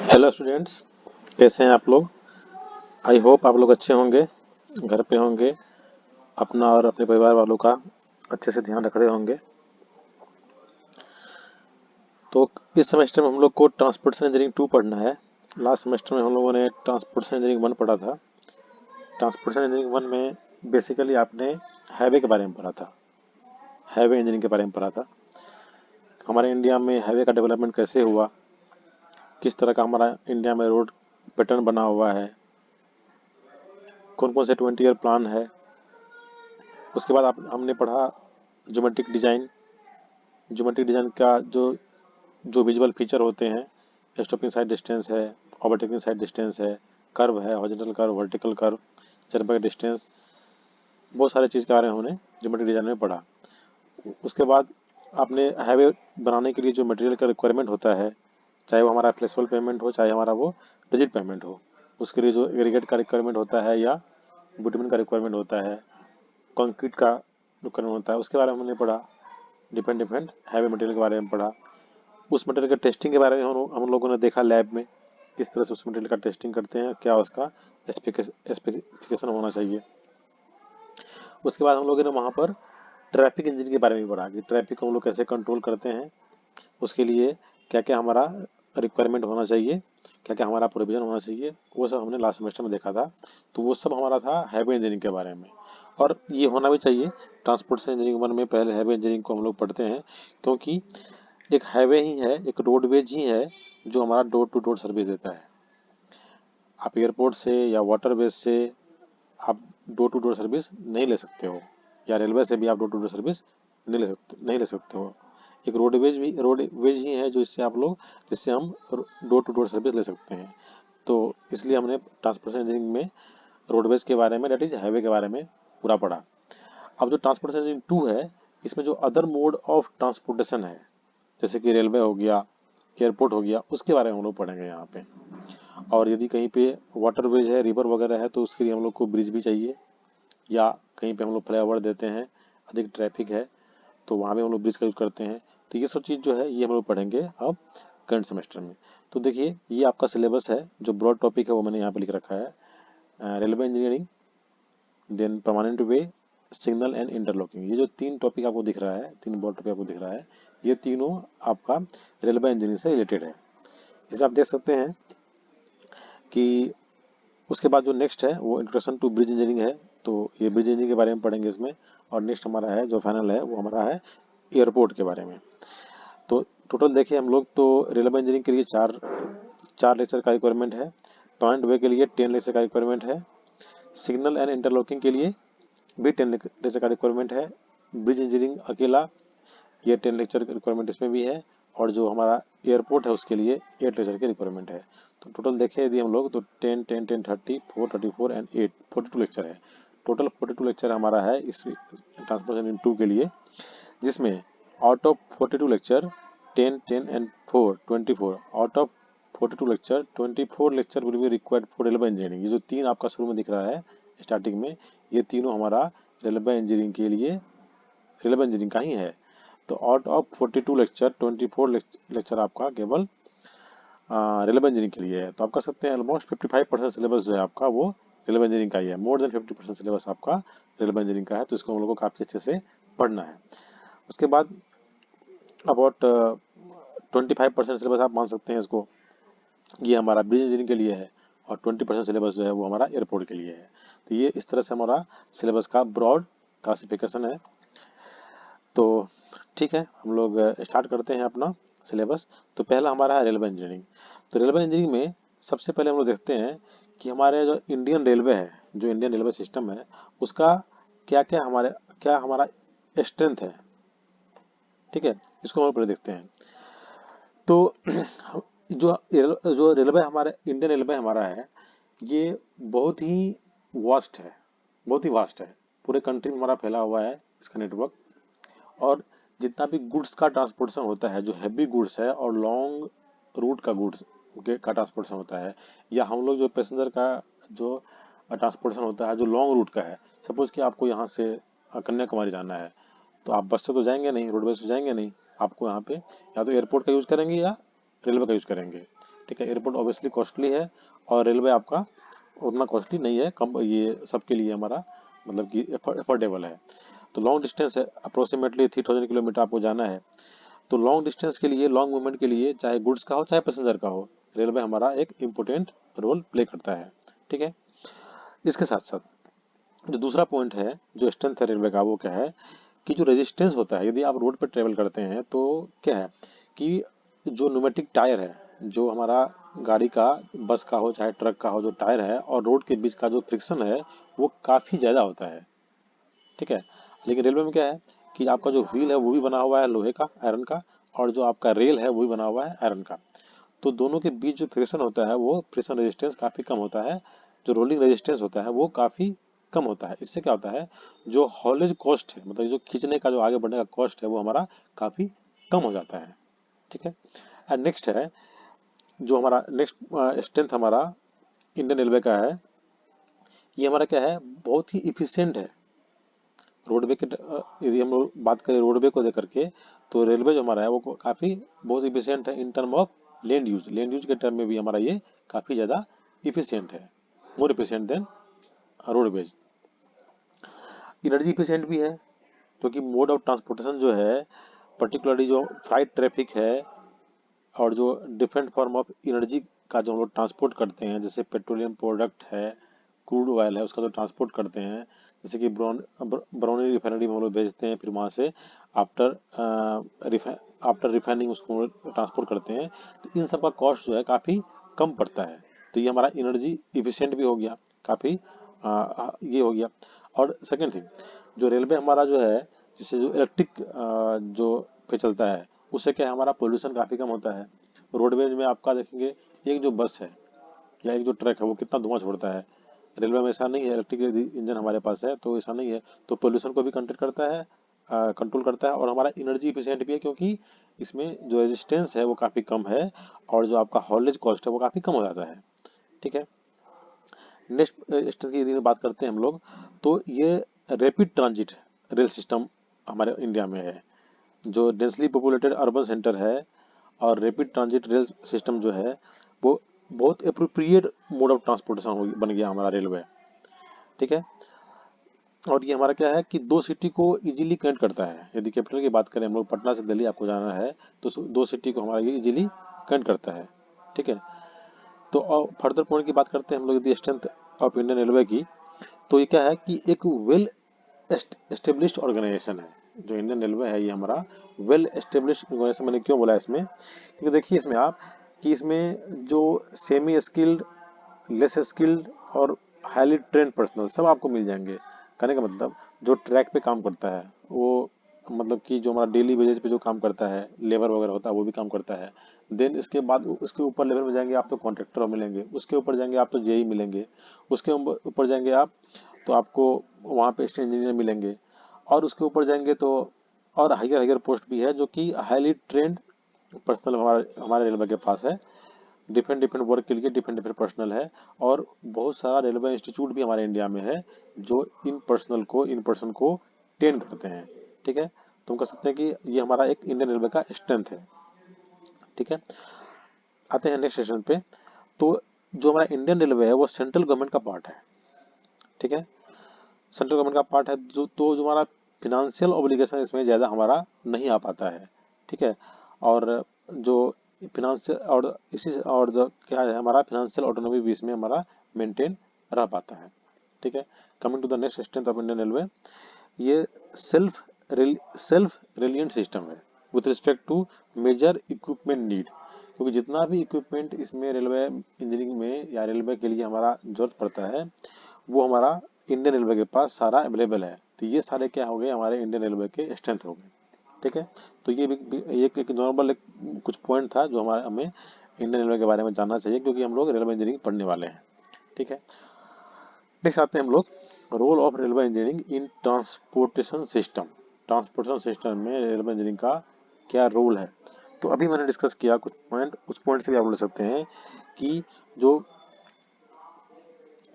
Hello students, कैसे हैं आप लोग। आई होप आप लोग अच्छे होंगे, घर पे होंगे, अपना और अपने परिवार वालों का अच्छे से ध्यान रख रहे होंगे। तो इस सेमेस्टर में हम लोग को ट्रांसपोर्टेशन इंजीनियरिंग 2 पढ़ना है। लास्ट सेमेस्टर में हम लोगों ने ट्रांसपोर्टेशन इंजीनियरिंग 1 पढ़ा था। ट्रांसपोर्टेशन इंजीनियरिंग 1 में बेसिकली आपने हाईवे के बारे में पढ़ा था, हाईवे इंजीनियरिंग के बारे में पढ़ा था। हमारे इंडिया में हाईवे का डेवलपमेंट कैसे हुआ, किस तरह का हमारा इंडिया में रोड पैटर्न बना हुआ है, कौन कौन से 20 ईयर प्लान है। उसके बाद हमने पढ़ा ज्योमेट्रिक डिजाइन। ज्योमेट्रिक डिजाइन का जो जो विजुअल फीचर होते हैं, स्टॉपिंग साइड डिस्टेंस है, ओवरटेकिंग साइड डिस्टेंस है, कर्व है, हॉरिजॉन्टल कर्व, वर्टिकल कर्व, चरम डिस्टेंस, बहुत सारे चीज़ के बारे में हमने ज्योमेट्रिक डिजाइन में पढ़ा। उसके बाद आपने हाईवे बनाने के लिए जो मटेरियल का रिक्वायरमेंट होता है, चाहे वो हमारा फ्लेक्सिबल पेमेंट हो, चाहे हमारा वो रिजिड पेमेंट हो, उसके लिए जो एग्रीगेट का रिक्वायरमेंट होता है या बुटमेन का रिक्वायरमेंट होता है, कंक्रीट का रिक्वायरमेंट होता है, उसके बारे में हमने पढ़ा। डिफरेंट डिफरेंट हाईवे मटेरियल के बारे में पढ़ा। उस मटेरियल के टेस्टिंग के बारे में हम लोगों ने देखा लैब में, किस तरह से उस मटेरियल का टेस्टिंग करते हैं, क्या उसका स्पेसिफिकेशन होना चाहिए। उसके बाद हम लोगों ने वहाँ पर ट्रैफिक इंजन के बारे में भी पढ़ा कि ट्रैफिक को हम लोग कैसे कंट्रोल करते हैं, उसके लिए क्या क्या हमारा रिक्वायरमेंट होना चाहिए, क्या क्या हमारा प्रोविजन होना चाहिए, वो सब हमने लास्ट सेमेस्टर में देखा था। तो वो सब हमारा था हैवी इंजीनियरिंग के बारे में, और ये होना भी चाहिए। ट्रांसपोर्टेशन इंजीनियरिंग 1 में पहले हैवी इंजीनियरिंग को हम लोग पढ़ते हैं, क्योंकि एक हाईवे ही है, एक रोडवेज ही है जो हमारा डोर टू डोर सर्विस देता है। आप एयरपोर्ट से या वाटरवेज से आप डोर टू डोर सर्विस नहीं ले सकते हो, या रेलवे से भी आप डोर टू डोर सर्विस नहीं ले सकते हो। एक रोडवेज ही है जो इससे आप लोग जिससे हम डोर टू डोर सर्विस ले सकते हैं। तो इसलिए हमने ट्रांसपोर्टेशन इंजीनियरिंग में रोडवेज के बारे में, डेट इज हाईवे के बारे में पूरा पढ़ा। अब जो ट्रांसपोर्टेशन इंजीनियरिंग 2 है, इसमें जो अदर मोड ऑफ ट्रांसपोर्टेशन है, जैसे कि रेलवे हो गया, एयरपोर्ट हो गया, उसके बारे में हम लोग पढ़ेंगे यहाँ पे। और यदि कहीं पे वाटरवेज है, रिवर वगैरह है, तो उसके लिए हम लोग को ब्रिज भी चाहिए, या कहीं पे हम लोग फ्लाईओवर देते हैं, अधिक ट्रैफिक है तो वहाँ भी हम लोग ब्रिज का यूज़ करते हैं। तो ये सब चीज़ जो है ये हम लोग पढ़ेंगे अब करंट सेमेस्टर में। तो देखिए, ये आपका सिलेबस है, जो ब्रॉड टॉपिक है वो मैंने यहाँ पे लिख रखा है। Railway engineering, then permanent way, signal and interlocking. ये जो 3 टॉपिक आपको दिख रहा है, 3 ब्रॉड टॉपिक आपको दिख रहा है, ये तीनों आपका रेलवे इंजीनियरिंग से रिलेटेड है। इसमें आप देख सकते हैं कि उसके बाद जो नेक्स्ट है वो इंट्रोडक्शन टू ब्रिज इंजीनियरिंग है। तो ये ब्रिज इंजीनियरिंग के बारे में पढ़ेंगे इसमें। और नेक्स्ट हमारा है जो फाइनल है वो हमारा है एयरपोर्ट के बारे में। तो टोटल देखिए हम लोग तो रेलवे इंजीनियरिंग के लिए चार चार लेक्चर का रिक्वायरमेंट है, पॉइंट वे के लिए 10 लेक्चर का रिक्वायरमेंट है, सिग्नल एंड इंटरलॉकिंग के लिए भी 10 लेक्चर का रिक्वायरमेंट है, ब्रिज इंजीनियरिंग अकेला ये 10 लेक्चर का रिक्वायरमेंट इसमें भी है, और जो हमारा एयरपोर्ट है उसके लिए 8 लेक्चर की रिक्वायरमेंट है। तो टोटल देखें यदि हम लोग तो 10 10 10 30 4 34 एंड 8 42 लेक्चर है। टोटल 42 लेक्चर हमारा है इस ट्रांसपोर्टेशन 2 के लिए, जिसमें out of 42 lecture 10 10 and 4 24, out of 42 lecture 24 lecture will be required for railway engineering. ये जो 3 आपका शुरू में दिख रहा है स्टार्टिंग में, ये तीनों हमारा रेलवे इंजीनियरिंग के लिए, रेलवे इंजीनियरिंग का ही है। तो आउट ऑफ 42 लेक्चर 24 लेक्चर आपका केवल रेलवे इंजीनियरिंग के लिए है। तो आप कह सकते हैं ऑलमोस्ट 55% सिलेबस जो है आपका वो रेलवे इंजीनियरिंग का ही है। मोर देन 50% सिलेबस आपका रेलवे इंजीनियरिंग का है। तो इसको हम लोग को काफ़ी अच्छे से पढ़ना है। उसके बाद अबाउट 25% सिलेबस आप मान सकते हैं इसको, ये हमारा ब्रिज इंजीनियरिंग के लिए है, और 20% सिलेबस जो है वो हमारा एयरपोर्ट के लिए है। तो ये इस तरह से हमारा सिलेबस का ब्रॉड क्लासिफिकेशन है। तो ठीक है, हम लोग स्टार्ट करते हैं अपना सिलेबस। तो पहला हमारा है रेलवे इंजीनियरिंग। तो रेलवे इंजीनियरिंग में सबसे पहले हम लोग देखते हैं कि हमारे जो इंडियन रेलवे है, जो इंडियन रेलवे सिस्टम है, उसका क्या हमारा स्ट्रेंथ है। ठीक है, इसको हम लोग पहले देखते हैं। तो जो रेलवे हमारा इंडियन रेलवे हमारा है, ये बहुत ही वास्ट है, बहुत ही वास्ट है। पूरे कंट्री में हमारा फैला हुआ है इसका नेटवर्क। और जितना भी गुड्स का ट्रांसपोर्टेशन होता है, जो हैवी गुड्स है और लॉन्ग रूट का गुड्स का ट्रांसपोर्टेशन होता है, या हम लोग जो पैसेंजर का जो ट्रांसपोर्टेशन होता है जो लॉन्ग रूट का है, सपोज कि आपको यहाँ से कन्याकुमारी जाना है, तो आप बस से तो जाएंगे नहीं, रोडवेज से जाएंगे नहीं, आपको यहाँ पे या तो एयरपोर्ट का यूज़ करेंगे या रेलवे का यूज़ करेंगे। ठीक है, एयरपोर्ट ऑब्वियसली कॉस्टली है और रेलवे आपका उतना कॉस्टली नहीं है, कम, ये सबके लिए हमारा मतलब कि अफोर्डेबल है। तो लॉन्ग डिस्टेंस है, अप्रोक्सीमेटली 3000 किलोमीटर आपको जाना है, तो लॉन्ग डिस्टेंस के लिए, लॉन्ग मूवमेंट के लिए, चाहे गुड्स का हो चाहे पैसेंजर का हो, रेलवे हमारा एक इम्पोर्टेंट रोल प्ले करता है। ठीक है, इसके साथ साथ जो दूसरा पॉइंट है, जो स्ट्रेंथ है रेलवे का, वो क्या है कि जो रेजिस्टेंस होता है, यदि आप रोड पर ट्रेवल करते हैं तो क्या है कि जो न्यूमेटिक टायर है, जो हमारा गाड़ी का, बस का हो चाहे ट्रक का हो, जो टायर है और रोड के बीच का जो फ्रिक्शन है वो काफ़ी ज़्यादा होता है। ठीक है, लेकिन रेलवे में क्या है कि आपका जो व्हील है वो भी बना हुआ है लोहे का, आयरन का, और जो आपका रेल है वो भी बना हुआ है आयरन का। तो दोनों के बीच जो फ्रिक्शन होता है वो फ्रिक्शन रेजिस्टेंस काफ़ी कम होता है, जो रोलिंग रेजिस्टेंस होता है वो काफ़ी कम होता है। इससे क्या होता है, जो हॉलेज कॉस्ट है, मतलब जो खींचने का, जो आगे बढ़ने का कॉस्ट है, वो हमारा काफ़ी कम हो जाता है। ठीक है, एंड नेक्स्ट है, जो हमारा नेक्स्ट स्ट्रेंथ हमारा इंडियन रेलवे का है, ये हमारा क्या है, बहुत ही इफिशियंट है। रोडवे के यदि हम लोग बात करें रोडवे को लेकर के, तो रेलवे जो हमारा है वो काफ़ी बहुत इफिशियंट है in term of land use के टर्म में भी हमारा ये काफ़ी ज़्यादा इफिशियंट है, more efficient than roadways. Energy efficient भी है, क्योंकि मोड ऑफ ट्रांसपोर्टेशन जो है, पर्टिकुलरली जो फ्लाइट ट्रैफिक है और जो डिफरेंट फॉर्म ऑफ एनर्जी का जो हम लोग ट्रांसपोर्ट करते हैं, जैसे पेट्रोलियम प्रोडक्ट है, क्रूड ऑयल है, उसका जो ट्रांसपोर्ट करते हैं, जैसे कि ब्राउनी रिफाइनरी में हम लोग भेजते हैं, फिर वहाँ से आफ्टर आफ्टर रिफाइनिंग उसको ट्रांसपोर्ट करते हैं, तो इन सब का कॉस्ट जो है काफ़ी कम पड़ता है। तो ये हमारा एनर्जी इफिशियंट भी हो गया, काफ़ी ये हो गया। और सेकेंड थिंग, जो रेलवे हमारा जो है, जिससे जो इलेक्ट्रिक जो पे चलता है, उससे क्या है, हमारा पोल्यूशन काफ़ी कम होता है। रोडवेज में आपका देखेंगे, एक जो बस है या एक जो ट्रक है वो कितना धुआं छोड़ता है, रेलवे में ऐसा नहीं है, इलेक्ट्रिक इंजन हमारे पास है तो ऐसा नहीं है। तो पोल्यूशन को भी कंट्रोल करता है, कंट्रोल करता है, और हमारा एनर्जी इफिशियंट भी है, क्योंकि इसमें जो रेजिस्टेंस है वो काफ़ी कम है और जो आपका हॉलेज कॉस्ट है वो काफ़ी कम हो जाता है। ठीक है, नेक्स्ट स्टेज की यदि बात करते हैं हम लोग, तो ये रैपिड ट्रांजिट रेल सिस्टम हमारे इंडिया में है, जो डेंसली पॉपुलेटेड अर्बन सेंटर है, और रैपिड ट्रांजिट रेल सिस्टम जो है वो बहुत अप्रोप्रिएट मोड ऑफ ट्रांसपोर्टेशन बन गया हमारा रेलवे। ठीक है, और ये हमारा क्या है कि दो सिटी को इजीली कनेक्ट करता है। यदि कैपिटल की बात करें हम लोग, पटना से दिल्ली आपको जाना है, तो दो सिटी को हमारा ये इजीली कनेक्ट करता है। ठीक है, तो और फर्दर पॉइंट की बात करते हैं हम लोग, यदि स्ट्रेंथ ऑफ इंडियन रेलवे की, तो ये क्या है कि एक वेल एस्टेब्लिश्ड ऑर्गेनाइजेशन है। जो इंडियन रेलवे है ये हमारा वेल एस्टेब्लिश्ड ऑर्गेनाइजेशन। मैंने क्यों बोला इसमें, क्योंकि देखिए इसमें आप कि इसमें जो सेमी स्किल्ड, लेस स्किल्ड और हाईली ट्रेंड पर्सनल सब आपको मिल जाएंगे। कहने का मतलब, जो ट्रैक पे काम करता है वो, मतलब कि जो हमारा डेली बेसिस पे जो काम करता है, लेबर वगैरह होता है, वो भी काम करता है। देन इसके बाद उसके ऊपर लेवल में जाएंगे आप तो कॉन्ट्रैक्टर मिलेंगे, उसके ऊपर जाएंगे आप तो जेई मिलेंगे, उसके ऊपर जाएंगे आप तो आपको वहाँ पे स्टेट इंजीनियर मिलेंगे, और उसके ऊपर जाएंगे तो और हायर हायर पोस्ट भी है, जो कि हाईली ट्रेंड पर्सनल हमारे रेलवे के पास है। डिफरेंट डिफरेंट वर्क के लिए डिफरेंट डिफरेंट पर्सनल है, और बहुत सारा रेलवे इंस्टीट्यूट भी हमारे इंडिया में है जो इन पर्सन को ट्रेन करते हैं। ठीक है, तो हम कह सकते हैं कि ये हमारा एक इंडियन रेलवे का स्ट्रेंथ है। ठीक है, आते हैं नेक्स्ट सेशन पे। तो जो हमारा इंडियन रेलवे है वो सेंट्रल गवर्नमेंट का पार्ट है। ठीक है, सेंट्रल गवर्नमेंट का पार्ट है, जो हमारा फिनेंशियल ऑब्लिगेशन इसमें ज़्यादा हमारा नहीं आ पाता है। ठीक है, और जो फिनेंशियल और इसी और जो क्या है, हमारा फिनेंशियल ऑटोनॉमी भी इसमें हमारा मेंटेन रह पाता है। ठीक है, coming to the next strength of Indian railway, ये सेल्फ सेल्फ रेलिएंट सिस्टम है with respect to major equipment need, क्योंकि जितना भी इक्विपमेंट इसमें रेलवे इंजीनियरिंग में या रेलवे के लिए हमारा जरूरत पड़ता है, वो हमारा इंडियन रेलवे के पास सारा अवेलेबल है। तो ये सारे क्या हो गए, हमारे इंडियन रेलवे के स्ट्रेंथ हो गए। ठीक है, तो ये भी एक नॉर्मल कुछ पॉइंट था जो हमें इंडियन रेलवे के बारे में जानना चाहिए, क्योंकि हम लोग रेलवे इंजीनियरिंग पढ़ने वाले हैं। ठीक है, नेक्स्ट आते हैं हम लोग, role of railway engineering in transportation system. Transportation system में रेलवे इंजीनियरिंग का क्या रोल है। तो अभी मैंने डिस्कस किया कुछ पॉइंट, उस पॉइंट से भी आप बोल सकते हैं कि जो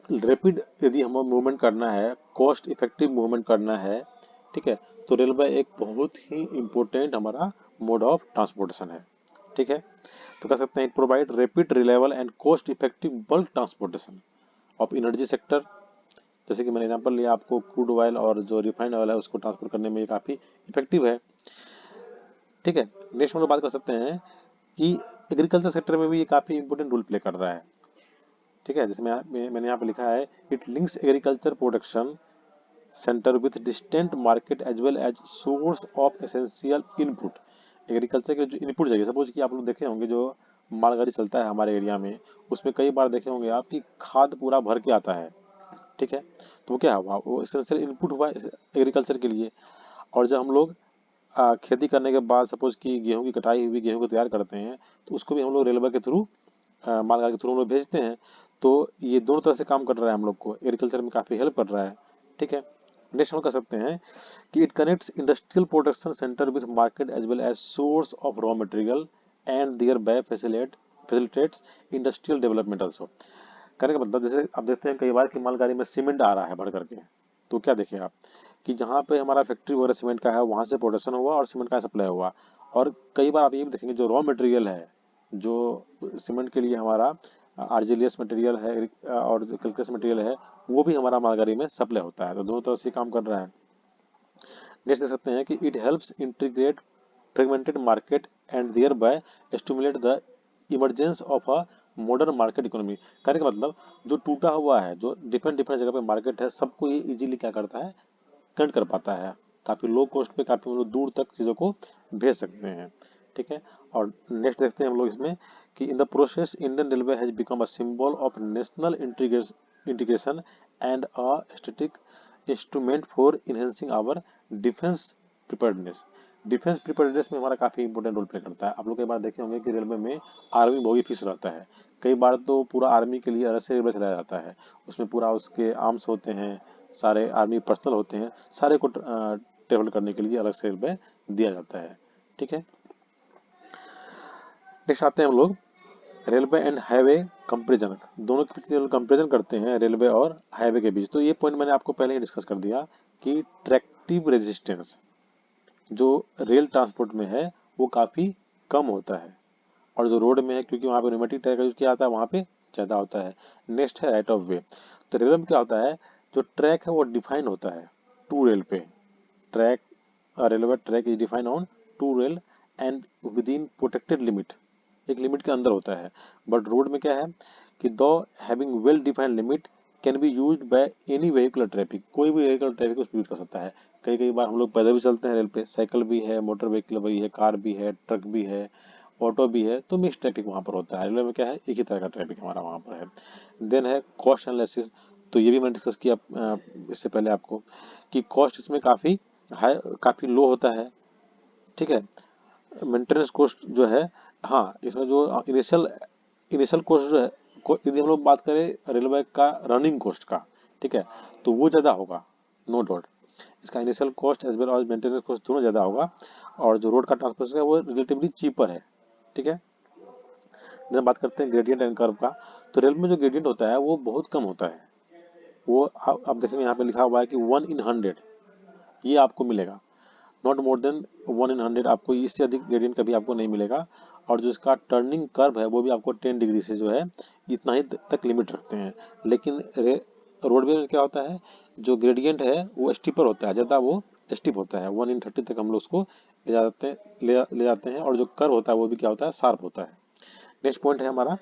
रैपिड यदि हमें मूवमेंट करना है, कॉस्ट इफेक्टिव मूवमेंट करना है, ठीक है, तो रेलवे एक बहुत ही इम्पोर्टेंट हमारा मोड ऑफ ट्रांसपोर्टेशन है। ठीक है, तो कह सकते हैं it provide rapid, reliable and cost effective bulk transportation of energy sector. जैसे कि मैंने एग्जांपल लिया आपको, क्रूड ऑयल और जो रिफाइंड ऑयल है उसको ट्रांसपोर्ट करने में ये काफ़ी इफेक्टिव है। ठीक है, नेक्स्ट हम लोग बात कर सकते हैं कि एग्रीकल्चर सेक्टर में भी ये काफ़ी इंपॉर्टेंट रोल प्ले कर रहा है। ठीक है, जैसे मैंने यहाँ पे लिखा है, it links agriculture production centre with distant market as well as source of essential input. Agriculture के जो इनपुट चाहिए, सपोज कि आप लोग देखे होंगे जो मालगाड़ी चलता है हमारे एरिया में, उसमें कई बार देखे होंगे आप कि खाद पूरा भर के आता है। ठीक है, तो वो क्या हुआ, वो एसेंशियल इनपुट हुआ एग्रीकल्चर के लिए। और जब हम लोग खेती करने के बाद सपोज कि गेहूं की कटाई हुई गेहूं को तैयार करते हैं, तो उसको भी हम लोग रेलवे के थ्रू, मालगाड़ी के थ्रू हम लोग भेजते हैं। तो ये दोनों तरह से काम कर रहा है, हम लोग को एग्रीकल्चर में काफ़ी हेल्प कर रहा है। ठीक है, नेक्स्ट हम कह सकते हैं कि it connects industrial production centre with market as well as source of raw material and thereby facilitates industrial development also. कहने का मतलब, जैसे आप देखते हैं कई बार कि मालगाड़ी में सीमेंट आ रहा है भर करके, तो क्या देखें आप कि जहाँ पे हमारा फैक्ट्री वगैरह सीमेंट का है वहाँ से प्रोडक्शन हुआ और सीमेंट का सप्लाई हुआ। और कई बार आप ये भी देखेंगे जो रॉ मटेरियल है, जो सीमेंट के लिए हमारा आर्जिलियस मटेरियल है और जो कैल्केस मटेरियल है, वो भी हमारा मालगाड़ी में सप्लाई होता है। तो दोनों तरह से काम कर रहा है। नेक्स्ट देख सकते हैं कि it helps integrate fragmented market and thereby stimulate the emergence of a modern market economy. कहने का मतलब, जो टूटा हुआ है, जो डिफरेंट डिफरेंट जगह पे मार्केट है, सबको ये इजीली क्या करता है, कनेक्ट कर पाता है। काफ़ी लो कॉस्ट पे काफ़ी हम लोग दूर तक चीज़ों को भेज सकते हैं। ठीक है, और नेक्स्ट देखते हैं हम लोग इसमें कि in the process Indian railway has become a symbol of national integration and a strategic instrument for enhancing our defence preparedness. Defence preparedness में हमारा काफ़ी इंपॉर्टेंट रोल प्ले करता है। आप लोग कई बार देखे होंगे कि रेलवे में आर्मी बोगी फिक्स रहता है। कई बार तो पूरा आर्मी के लिए अलग से रेलवे चलाया जाता है, उसमें पूरा उसके आर्म्स होते हैं, सारे आर्मी पर्सनल होते हैं, सारे को ट्रेवल करने के लिए अलग से रेलवे दिया जाता है। ठीक है, नेक्स्ट आते हैं हम लोग रेलवे एंड हाईवे कंपेरिजन। दोनों के बीच कंपेरिजन करते हैं रेलवे और हाईवे के बीच। तो ये पॉइंट मैंने आपको पहले ही डिस्कस कर दिया कि ट्रैक्टिव रेजिस्टेंस जो रेल ट्रांसपोर्ट में है वो काफ़ी कम होता है, और जो रोड में है, क्योंकि वहाँ पे न्यूमेटिक टायर का यूज़ किया जाता है, वहाँ पे ज़्यादा होता है। नेक्स्ट है राइट ऑफ वे। तो रेलवे में क्या होता है, जो ट्रैक है वो डिफाइन होता है टू रेल पे। Track, railway track is define on two rail and within protected limit, एक लिमिट के अंदर होता है। बट रोड में क्या है कि दो having well defined limit can be used by any vehicle traffic, कोई भी व्हीकल ट्रैफिक उसको यूज कर सकता है। कई कई बार हम लोग पैदल भी चलते हैं रेल पे, साइकिल भी है, मोटर व्हीकल भी है, कार भी है, ट्रक भी है, ऑटो भी है, तो मिक्स ट्रैफिक वहाँ पर होता है। रेलवे में क्या है, एक ही तरह का ट्रैफिक हमारा वहाँ पर है। देन है कॉस्ट एनालिसिस। तो ये भी मैंने डिस्कस किया इससे पहले आपको कि कॉस्ट इसमें काफ़ी हाई, काफ़ी लो होता है। ठीक है, मेंटेनेंस कॉस्ट जो है, हाँ इसमें जो इनिशियल इनिशियल कॉस्ट जो है, यदि हम लोग बात करें रेलवे का रनिंग कॉस्ट का, ठीक है, तो वो ज़्यादा होगा, नो डाउट। इसका इनिशियल कॉस्ट एज वेल और मेंटेनेंस कॉस्ट दोनों ज़्यादा होगा, और जो रोड का ट्रांसपोर्टेशन है वो रिलेटिवली चीपर है। ठीक है, जब बात करते हैं ग्रेडियंट एंड कर्व का, तो रेल में जो ग्रेडियंट होता है वो बहुत कम होता है। वो आप देखेंगे यहाँ पे लिखा हुआ है कि 1/100 ये आपको मिलेगा, नॉट मोर देन 1/100। आपको इससे अधिक ग्रेडियंट कभी आपको नहीं मिलेगा। और जो इसका टर्निंग कर्व है वो भी आपको 10 डिग्री से जो है इतना ही तक लिमिट रखते हैं। लेकिन रोडवे में क्या होता है, जो ग्रेडियंट है वो स्टीपर होता है, ज़्यादा वो स्टीप होता है, 1/30 तक हम लोग उसको ले जाते हैं। और जो कर्व होता है वो भी क्या होता है, शार्प होता है। नेक्स्ट पॉइंट है हमारा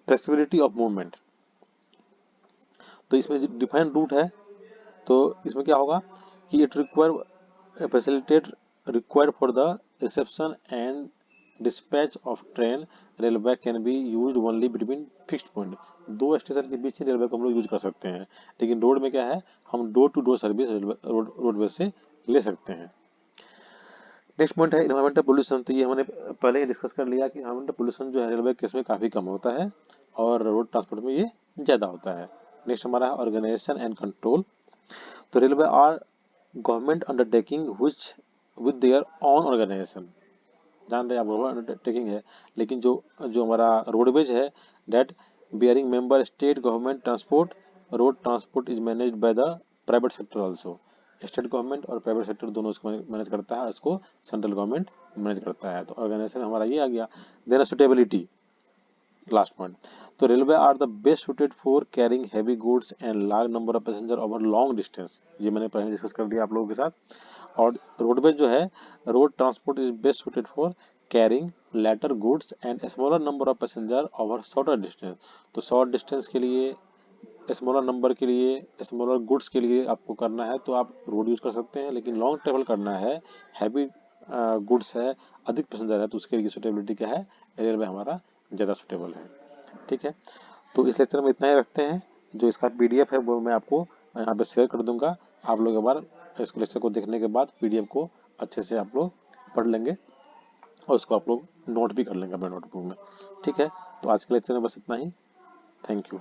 फ्लेक्सिबिलिटी ऑफ मूवमेंट। तो इसमें डिफाइंड रूट है, तो इसमें क्या होगा कि it require facilitate required for the reception and dispatch of train, railway can be used only between fixed point. दो स्टेशन के बीच ही रेलवे को हम लोग यूज कर सकते हैं। लेकिन रोड में क्या है, हम door to door service roadway से ले सकते हैं। नेक्स्ट पॉइंट है इन्वायरमेंटल पोल्यूशन। तो ये हमने पहले ही डिस्कस कर लिया कि इन्वायरमेंटल पोल्यूशन जो है रेलवे केस में काफ़ी कम होता है और रोड ट्रांसपोर्ट में ये ज़्यादा होता है। नेक्स्ट हमारा है ऑर्गेनाइजेशन एंड कंट्रोल। तो railway are government undertaking which with their own organisation. जान रहे हैं आप, गवर्नमेंट अंडरटेकिंग है, लेकिन जो जो हमारा रोडवेज है, that bearing member state government transport, road transport is managed by the private sector also. State government और प्राइवेट सेक्टर दोनों इसको मैनेज करता है, और इसको सेंट्रल गवर्नमेंट मैनेज करता है। तो ऑर्गेनाइजेशन हमारा ये आ गया। Then suitability, last point. तो railway are the best suited for carrying heavy goods and large number of passenger over long distance, ये मैंने पहले डिस्कस कर दिया आप लोगों के साथ। और रोडवेज जो है, road transport is best suited for carrying letter goods and smaller number of passenger over shorter distance. तो शॉर्ट डिस्टेंस के लिए, स्मॉलर नंबर के लिए, स्मॉलर गुड्स के लिए आपको करना है तो आप रोड यूज़ कर सकते हैं, लेकिन लॉन्ग ट्रेवल करना है, हैवी गुड्स है, अधिक पैसेंजर है, तो उसके लिए सुटेबिलिटी क्या है, रेलवे हमारा ज़्यादा सुटेबल है। ठीक है, तो इस लेक्चर में इतना ही रखते हैं। जो इसका पीडीएफ है वो मैं आपको यहाँ पे शेयर कर दूंगा। आप लोग एक बार इसको लेक्चर को देखने के बाद पीडीएफ को अच्छे से आप लोग पढ़ लेंगे, और उसको आप लोग नोट भी कर लेंगे अपने नोटबुक में। ठीक है, तो आज के लेक्चर में बस इतना ही। Thank you.